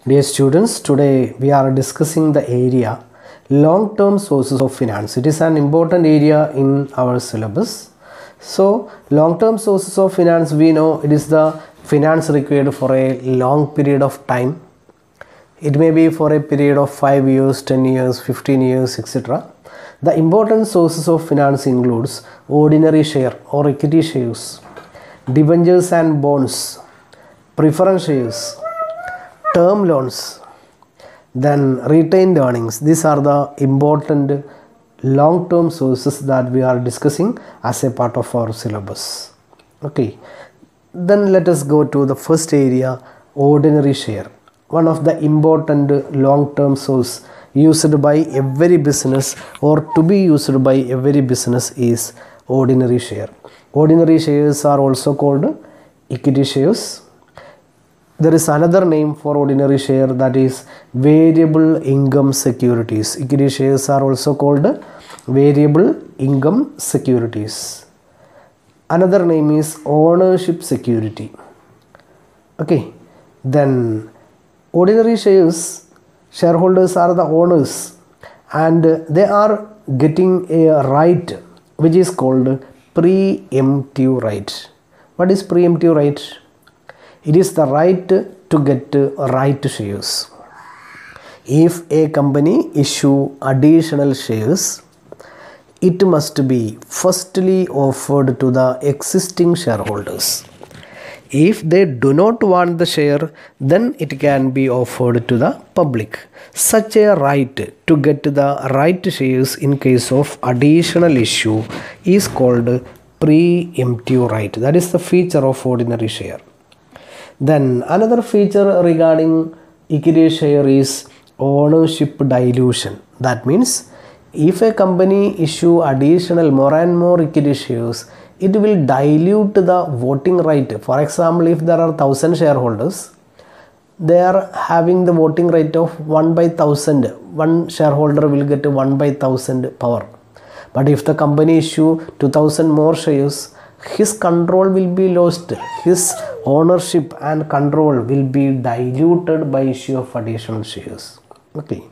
Dear students, today we are discussing the area long-term sources of finance. It is an important area in our syllabus. So, long-term sources of finance, we know it is the finance required for a long period of time. It may be for a period of 5 years, 10 years, 15 years, etc. The important sources of finance includes ordinary share or equity shares, debentures and bonds, preference shares, term loans, then retained earnings. These are the important long-term sources that we are discussing as a part of our syllabus. Okay, then let us go to the first area, ordinary share. One of the important long-term source used by every business or to be used by every business is ordinary share. Ordinary shares are also called equity shares. There is another name for ordinary share, that is variable income securities. Equity shares are also called variable income securities. Another name is ownership security. Okay, then ordinary shares, shareholders are the owners and they are getting a right which is called preemptive right. What is preemptive right? It is the right to get right shares. If a company issue additional shares, it must be firstly offered to the existing shareholders. If they do not want the share, then it can be offered to the public. Such a right to get the right shares in case of additional issue is called preemptive right. That is the feature of ordinary share. Then another feature regarding equity share is ownership dilution. That means if a company issue additional more and more equity shares, it will dilute the voting right. For example, if there are 1000 shareholders, they are having the voting right of 1 by 1000. One shareholder will get 1 by 1000 power. But if the company issue 2000 more shares, his control will be lost. His ownership and control will be diluted by issue of additional shares. Okay.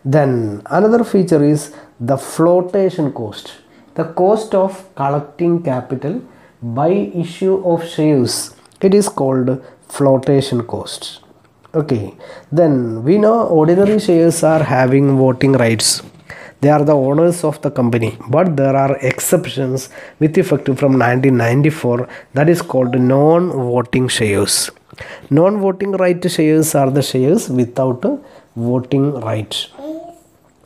Then another feature is the flotation cost. The cost of collecting capital by issue of shares. It is called flotation cost. Okay. Then we know ordinary shares are having voting rights. They are the owners of the company, but there are exceptions with effect from 1994, that is called non-voting shares. Non-voting right shares are the shares without voting rights.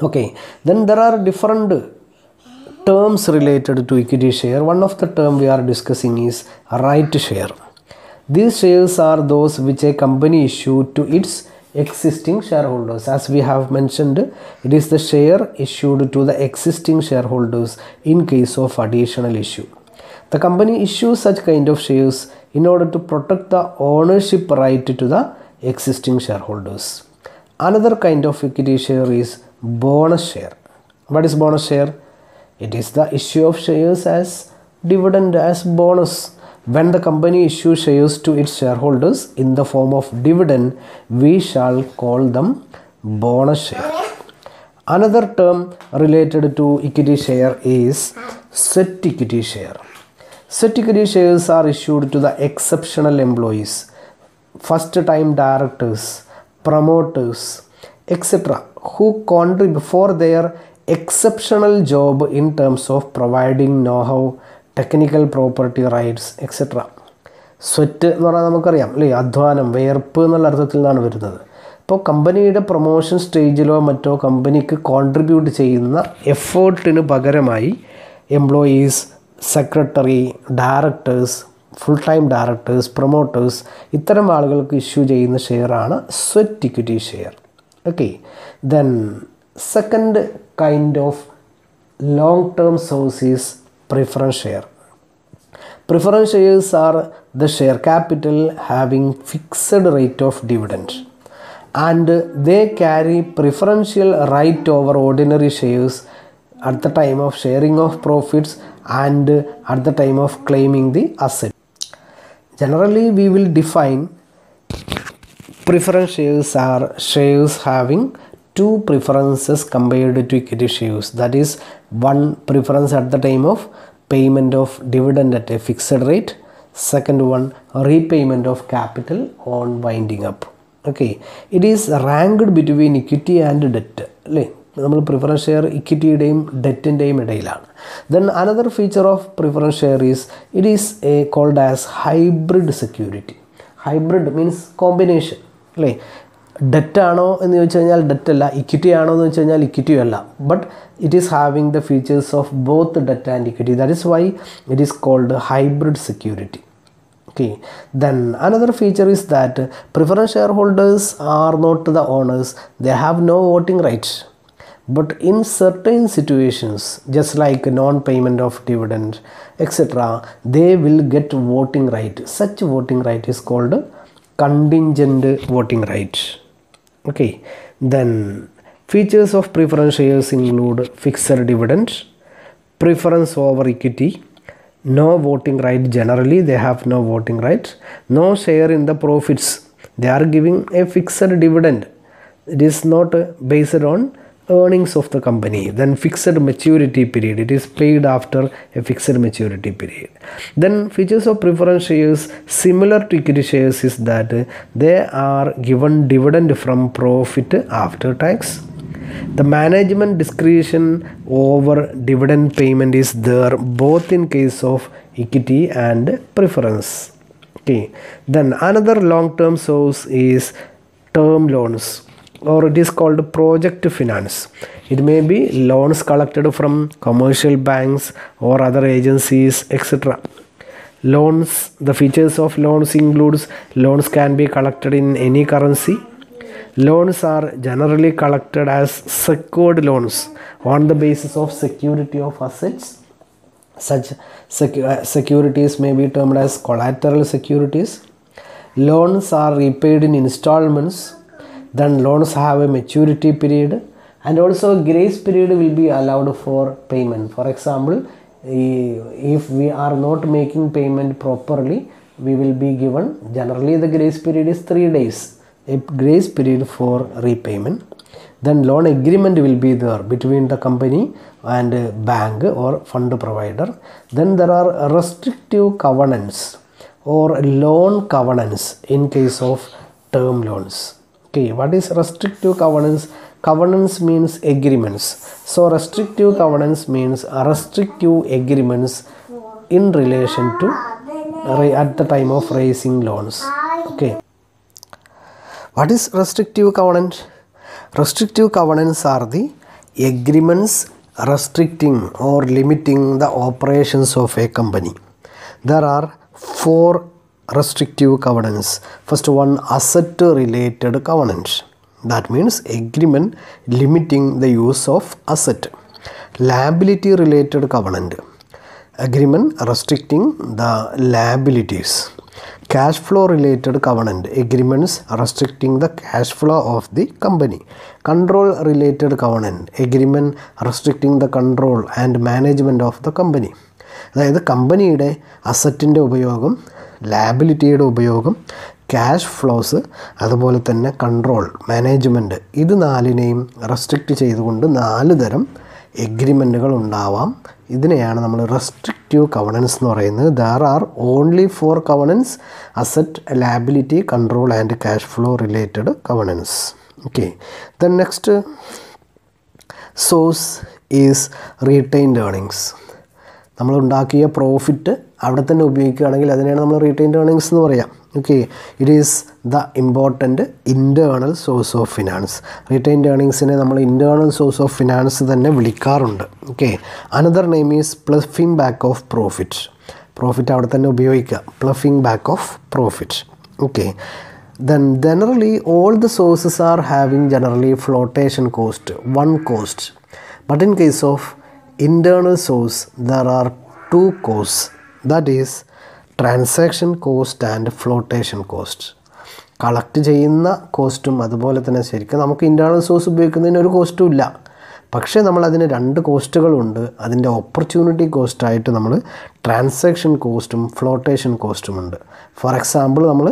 Okay, then there are different terms related to equity share. One of the term we are discussing is right share. These shares are those which a company issue to its existing shareholders. As we have mentioned, it is the share issued to the existing shareholders in case of additional issue. The company issues such kind of shares in order to protect the ownership right to the existing shareholders. Another kind of equity share is bonus share. What is bonus share? It is the issue of shares as dividend, as bonus. When the company issues shares to its shareholders in the form of dividend, we shall call them bonus share. Another term related to equity share is set equity share. Set equity shares are issued to the exceptional employees, first time directors, promoters, etc., who contribute for their exceptional job in terms of providing know-how, technical property rights etcetera. Sweat എന്ന് പറഞ്ഞാൽ നമുക്കറിയാം അല്ലേ, അധ്വാനം, വേർപ്പ് എന്നുള്ള അർത്ഥത്തിൽ നിന്നാണ് വരുന്നത്. ഇപ്പോൾ കമ്പനിയുടെ പ്രൊമോഷൻ സ്റ്റേജിലോ മറ്റോ കമ്പനിക്ക് കോൺട്രിബ്യൂട്ട് ചെയ്യുന്ന എഫേർട്ടിന് പകരമായി employees, secretary, directors, full time directors, promoters, ഇത്തരം ആളുകൾക്ക് ഇഷ്യൂ ചെയ്യുന്ന ഷെയറാണ് sweat equity share. Okay, then second kind of long term source is preference share. Preference shares are the share capital having fixed rate of dividend and they carry preferential right over ordinary shares at the time of sharing of profits and at the time of claiming the asset. Generally, we will define Preference shares are shares having two preferences compared to equity shares. That is, one preference at the time of payment of dividend at a fixed rate. Second one, repayment of capital on winding up. Okay, it is ranked between equity and debt. നമ്മൾ preference share ഇക്വിറ്റിയുടെയും ഡെറ്റിൻ്റെയും ഇടയിലാണ്. Then another feature of preference share it is called as hybrid security. Hybrid means combination അല്ലേ. Debt ആണോ എന്ന് ചോദിച്ചു കഴിഞ്ഞാൽ debt അല്ല, ഇക്വിറ്റി ആണോ എന്ന് വെച്ച് കഴിഞ്ഞാൽ ഇക്വിറ്റിയും അല്ല, but it is having the features of both debt and equity. That is why it is called hybrid security. Okay, then another feature is that preference shareholders are not the owners, they have no voting rights, but in certain situations, just like non-payment of dividend etc., they will get voting right. Such voting right is called contingent voting right. Okay, then features of preference shares include fixed dividend, preference over equity, no voting right. Generally they have no voting right, no share in the profits, they are giving a fixed dividend, it is not based on earnings of the company. Then fixed maturity period, it is paid after a fixed maturity period. Then features of preference shares similar to equity shares is that they are given dividend from profit after tax. The management discretion over dividend payment is there both in case of equity and preference. Okay, then another long term source is term loans, or it is called project finance. It may be loans collected from commercial banks or other agencies etc. Loans, the features of loans includes loans can be collected in any currency. Loans are generally collected as secured loans on the basis of security of assets. Such securities may be termed as collateral securities. Loans are repaid in installments. Then loans have a maturity period, and also grace period will be allowed for payment. For example, if we are not making payment properly, we will be given, generally the grace period is 3 days, a grace period for repayment. Then loan agreement will be there between the company and bank or fund provider. Then there are restrictive covenants or loan covenants in case of term loans. Okay, what is restrictive covenants? Covenants means agreements. So restrictive covenants means restrictive agreements in relation to at the time of raising loans. Okay, what is restrictive covenant? Restrictive covenants are the agreements restricting or limiting the operations of a company. There are 4 restrictive covenants. First one, asset related covenant. That means agreement limiting the use of asset. Liability related covenant, agreement restricting the liabilities. Cash flow related covenant, agreements restricting the cash flow of the company. Control related covenant, agreement restricting the control and management of the company. അതായത് കമ്പനിയുടെ അസറ്റിൻ്റെ ഉപയോഗം, ലാബിലിറ്റിയുടെ ഉപയോഗം, cash flows, അതുപോലെ തന്നെ control, management, ഇത് 4നെയും restrict ചെയ്തുകൊണ്ട് 4 തരം എഗ്രിമെൻറ്റുകൾ ഉണ്ടാവാം. ഇതിനെയാണ് നമ്മൾ റെസ്ട്രിക്റ്റീവ് കവണൻസ് എന്ന് പറയുന്നത്. There are only 4 covenants: asset, liability, control and cash flow related covenants. Okay, then next source is retained earnings. നമ്മളുണ്ടാക്കിയ പ്രോഫിറ്റ് അവിടെ തന്നെ ഉപയോഗിക്കുകയാണെങ്കിൽ അതിനെയാണ് നമ്മൾ റീറ്റെയിൻഡ് ഏർണിങ്സ് എന്ന് പറയാം. Okay, it is the important internal source of finance. Retained ഏർണിങ്സിനെ നമ്മൾ ഇൻറ്റേർണൽ സോഴ്സ് ഓഫ് ഫിനാൻസ് തന്നെ വിളിക്കാറുണ്ട്. Okay, another name is ploughing back of profit. Profit അവിടെ തന്നെ ഉപയോഗിക്കുക, ploughing back of profit. Okay, then generally all the sources are having generally flotation cost, one cost, but in case of internal source there are 2 costs, that is transaction cost and flotation cost. Collect ചെയ്യുന്ന കോസ്റ്റും അതുപോലെ തന്നെ ശരിക്കും നമുക്ക് internal source ഉപയോഗിക്കുന്നതിന് ഒരു കോസ്റ്റും ഇല്ല, പക്ഷേ നമ്മളതിന് രണ്ട് കോസ്റ്റുകളുണ്ട്. അതിൻ്റെ ഓപ്പർച്യൂണിറ്റി കോസ്റ്റായിട്ട് നമ്മൾ ട്രാൻസാക്ഷൻ കോസ്റ്റും ഫ്ലോട്ടേഷൻ കോസ്റ്റുമുണ്ട്. ഫോർ എക്സാമ്പിൾ, നമ്മൾ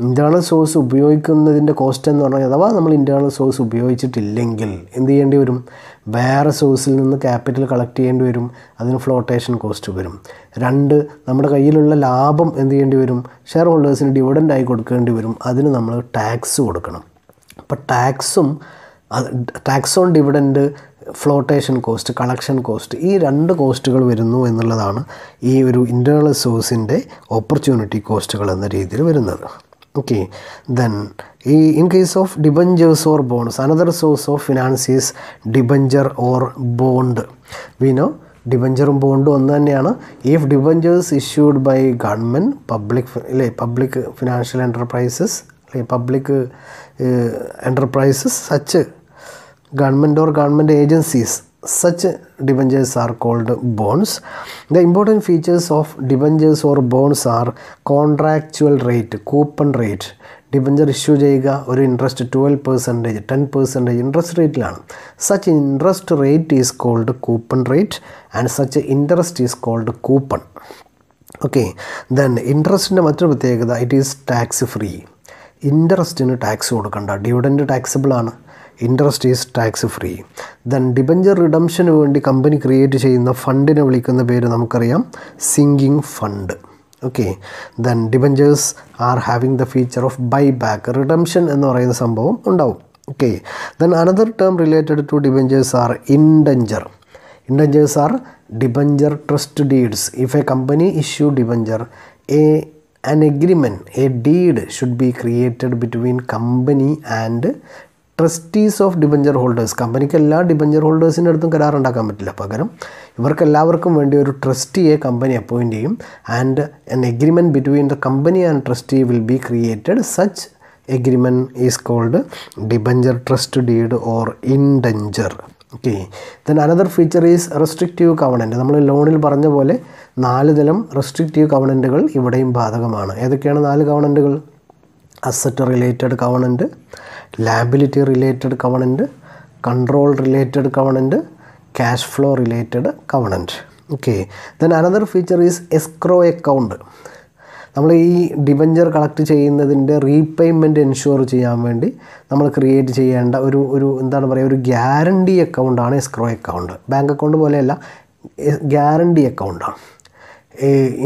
ഇൻറ്റേർണൽ സോഴ്സ് ഉപയോഗിക്കുന്നതിൻ്റെ കോസ്റ്റ് എന്ന് പറഞ്ഞാൽ, അഥവാ നമ്മൾ ഇൻറ്റേർണൽ സോഴ്സ് ഉപയോഗിച്ചിട്ടില്ലെങ്കിൽ എന്ത് ചെയ്യേണ്ടി വരും? വേറെ സോഴ്സിൽ നിന്ന് ക്യാപിറ്റൽ കളക്ട് ചെയ്യേണ്ടി വരും. അതിന് ഫ്ലോട്ടേഷൻ കോസ്റ്റ് വരും. രണ്ട്, നമ്മുടെ കയ്യിലുള്ള ലാഭം എന്ത് ചെയ്യേണ്ടി വരും? ഷെയർ ഹോൾഡേഴ്സിന് ഡിവിഡൻഡായി കൊടുക്കേണ്ടി വരും. അതിന് നമ്മൾ ടാക്സ് കൊടുക്കണം. അപ്പോൾ tax on dividend, flotation cost, collection cost, ഈ രണ്ട് കോസ്റ്റുകൾ വരുന്നു എന്നുള്ളതാണ് ഈ ഒരു ഇൻറ്റേർണൽ സോഴ്സിൻ്റെ ഓപ്പർച്യൂണിറ്റി കോസ്റ്റുകൾ എന്ന രീതിയിൽ വരുന്നത്. Okay, then in case of debentures or bonds, another source of finance is debenture or bond. We know ഡിബഞ്ചറും ബോണ്ടും ഒന്ന് തന്നെയാണ്. If debentures issued by government, public financial enterprises, public enterprises, such government or government agencies, such debentures are called bonds. The important features of debentures or bonds are contractual rate, coupon rate. Debenture issue ചെയ്യുക ഒരു interest 12%, 10% interest റേറ്റിലാണ്. Such interest rate is called coupon rate and such interest is called coupon. Okay, then ഇൻട്രസ്റ്റിൻ്റെ മറ്റൊരു പ്രത്യേകത, it is tax free. ഇൻട്രസ്റ്റിന് tax കൊടുക്കണ്ട, dividend taxable ആണ്. Interest is tax free. Then debenture റിഡംഷന് വേണ്ടി കമ്പനി ക്രിയേറ്റ് ചെയ്യുന്ന ഫണ്ടിനെ വിളിക്കുന്ന പേര് നമുക്കറിയാം, sinking fund. Okay, then debentures are having the feature of buy back, redemption എന്ന് പറയുന്ന സംഭവം ഉണ്ടാവും. Okay, then another term related to debentures are indenture. Indentures are debenture trust deeds. If a company issue debenture, an agreement, a deed should be created between company and trustees of debenture holders. കമ്പനിക്ക് എല്ലാ debenture ഹോൾഡേഴ്സിൻ്റെ അടുത്തും കരാറുണ്ടാക്കാൻ പറ്റില്ല. പകരം ഇവർക്കെല്ലാവർക്കും വേണ്ടി ഒരു ട്രസ്റ്റിയെ company appoint ചെയ്യും. And an agreement between the company and trustee will be created. Such agreement is called debenture trust deed or indenture. Okay, then another feature is restrictive covenant. നമ്മൾ ലോണിൽ പറഞ്ഞ പോലെ 4 തരം റെസ്ട്രിക്റ്റീവ് കവണൻറ്റുകൾ ഇവിടെയും ബാധകമാണ്. ഏതൊക്കെയാണ് 4 കവണൻറ്റുകൾ? Asset related covenant, liability related covenant, control related covenant, cash flow related covenant. Okay, then another feature is escrow account. നമ്മൾ ഈ ഡിബഞ്ചർ കളക്ട് ചെയ്യുന്നതിൻ്റെ റീപേയ്മെൻറ്റ് എൻഷുർ ചെയ്യാൻ വേണ്ടി നമ്മൾ ക്രിയേറ്റ് ചെയ്യേണ്ട ഒരു എന്താണ് പറയുക, ഒരു ഗ്യാരണ്ടി അക്കൗണ്ടാണ് എസ്ക്രോ അക്കൗണ്ട്. ബാങ്ക് അക്കൗണ്ട് പോലെയല്ല, ഗ്യാരണ്ടി അക്കൗണ്ടാണ്.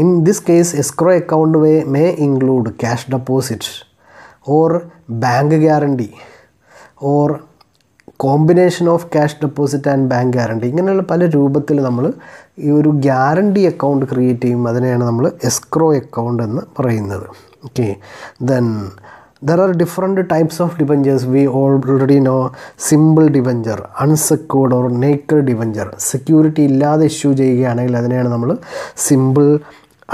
In this case escrow account may include cash deposit or bank guarantee or combination of cash deposit and bank guarantee. ഇങ്ങനെയുള്ള പല രൂപത്തിൽ നമ്മൾ ഈ ഒരു ഗ്യാരണ്ടി അക്കൗണ്ട് ക്രിയേറ്റ് ചെയ്യും. അതിനെയാണ് നമ്മൾ എസ്ക്രോ അക്കൗണ്ട് എന്ന് പറയുന്നത്. Okay, then there are different types of debentures. We already know simple debenture, unsecured or naked debenture. Security ഇല്ലാതെ ഇഷ്യൂ ചെയ്യുകയാണെങ്കിൽ അതിനെയാണ് നമ്മൾ സിമ്പിൾ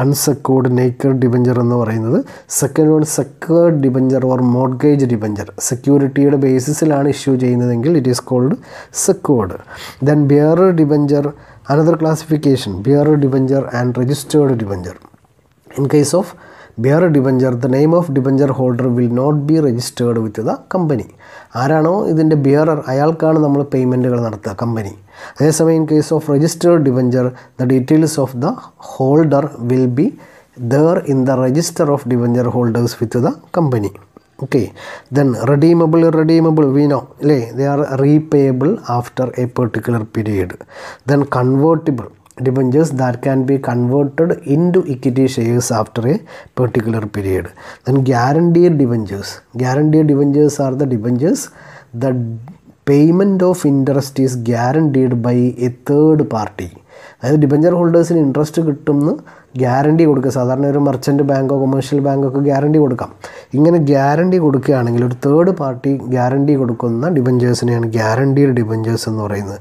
അൺസെക്യൂർഡ് നേക്കഡ് ഡിബഞ്ചർ എന്ന് പറയുന്നത്. Second one secured debenture or mortgage debenture. സെക്യൂരിറ്റിയുടെ ബേസിസിലാണ് ഇഷ്യൂ ചെയ്യുന്നതെങ്കിൽ it is called secured. Then bearer debenture, another classification, bearer debenture and registered debenture. In case of bearer debenture, the name of debenture holder will not be registered with the company. ആരാണോ ഇതിൻ്റെ bearer അയാൾക്കാണ് നമ്മൾ പേയ്മെൻറ്റുകൾ നടത്തുക, company. അതേസമയം in case of registered debenture, the details of the holder will be there in the register of debenture holders with the company. Okay, then redeemable, irredeemable we know അല്ലേ, they are repayable after a particular period. Then convertible, debentures that can be converted into equity shares after a particular period. Then guaranteed debentures. Guaranteed debentures are the debentures the payment of interest is guaranteed by a third party. അതായത് debenture ഹോൾഡേഴ്സിന് interest കിട്ടുമെന്ന് guarantee കൊടുക്കുക. സാധാരണ ഒരു merchant ബാങ്കോ commercial ബാങ്കൊക്കെ guarantee കൊടുക്കാം. ഇങ്ങനെ guarantee കൊടുക്കുകയാണെങ്കിൽ ഒരു third party guarantee കൊടുക്കുന്ന ഡിബഞ്ചേഴ്സിനെയാണ് ഗ്യാരണ്ടീഡ് ഡിബഞ്ചേഴ്സ് എന്ന് പറയുന്നത്.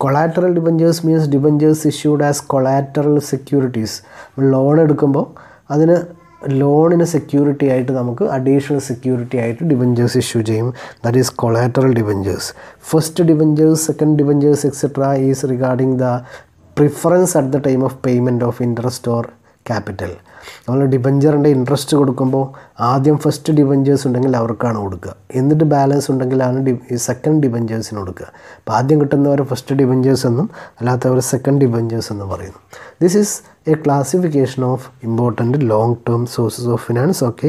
Collateral debentures means debentures issued as collateral securities. Loan എടുക്കുമ്പോൾ അതിന് ലോണിന് സെക്യൂരിറ്റി ആയിട്ട് നമുക്ക് അഡീഷണൽ സെക്യൂരിറ്റി ആയിട്ട് ഡിബഞ്ചേഴ്സ് ഇഷ്യൂ ചെയ്യും. That is collateral debentures. First debentures, second debentures etcetera is regarding the preference at the time of payment of interest or capital. നമ്മൾ ഡിബഞ്ചറിൻ്റെ interest കൊടുക്കുമ്പോൾ ആദ്യം ഫസ്റ്റ് ഡിബഞ്ചേഴ്സ് ഉണ്ടെങ്കിൽ അവർക്കാണ് കൊടുക്കുക, എന്നിട്ട് ബാലൻസ് ഉണ്ടെങ്കിലാണ് സെക്കൻഡ് ഡിബഞ്ചേഴ്സിന് കൊടുക്കുക. അപ്പോൾ ആദ്യം കിട്ടുന്നവർ ഫസ്റ്റ് ഡിബഞ്ചേഴ്സ് എന്നും അല്ലാത്തവർ സെക്കൻഡ് ഡിബഞ്ചേഴ്സ് എന്നും പറയുന്നു. This is A classification of important long term sources of finance. Okay.